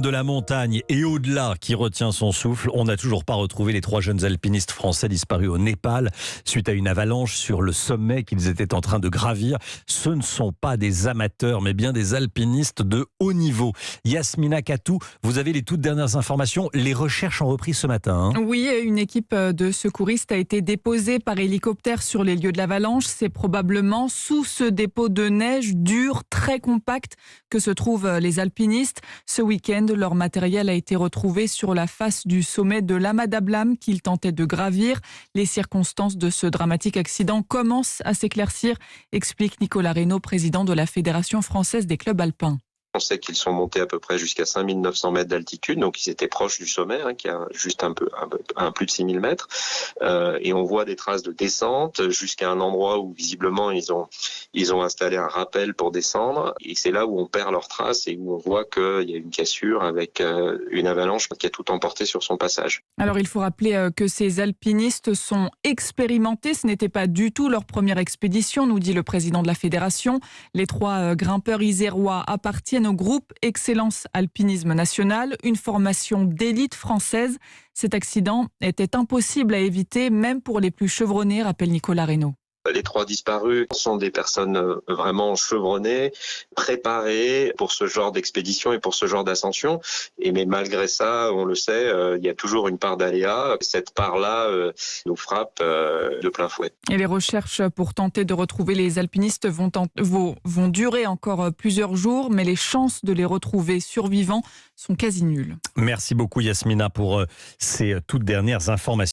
De la montagne et au-delà qui retient son souffle, on n'a toujours pas retrouvé les 3 jeunes alpinistes français disparus au Népal suite à une avalanche sur le sommet qu'ils étaient en train de gravir. Ce ne sont pas des amateurs mais bien des alpinistes de haut niveau. Yasmina Katou, vous avez les toutes dernières informations. Les recherches ont repris ce matin. Oui, une équipe de secouristes a été déposée par hélicoptère sur les lieux de l'avalanche. C'est probablement sous ce dépôt de neige dur, très compact, que se trouvent les alpinistes. Ce week-end, leur matériel a été retrouvé sur la face du sommet de l'Amadablam qu'ils tentaient de gravir. Les circonstances de ce dramatique accident commencent à s'éclaircir, explique Nicolas Reynaud, président de la Fédération française des clubs alpins. On sait qu'ils sont montés à peu près jusqu'à 5900 mètres d'altitude, donc ils étaient proches du sommet, qui a juste un plus de 6000 mètres. Et on voit des traces de descente jusqu'à un endroit où visiblement ils ont installé un rappel pour descendre. Et c'est là où on perd leurs traces et où on voit qu'il y a une cassure avec une avalanche qui a tout emporté sur son passage. Alors il faut rappeler que ces alpinistes sont expérimentés. Ce n'était pas du tout leur première expédition, nous dit le président de la fédération. Les 3 grimpeurs isérois appartiennent au groupe Excellence Alpinisme National, une formation d'élite française. Cet accident était impossible à éviter, même pour les plus chevronnés, rappelle Nicolas Reynaud. Les 3 disparus sont des personnes vraiment chevronnées, préparées pour ce genre d'expédition et pour ce genre d'ascension. Mais malgré ça, on le sait, il y a toujours une part d'aléa. Cette part-là nous frappe de plein fouet. Et les recherches pour tenter de retrouver les alpinistes vont durer encore plusieurs jours, mais les chances de les retrouver survivants sont quasi nulles. Merci beaucoup Yasmina pour ces toutes dernières informations.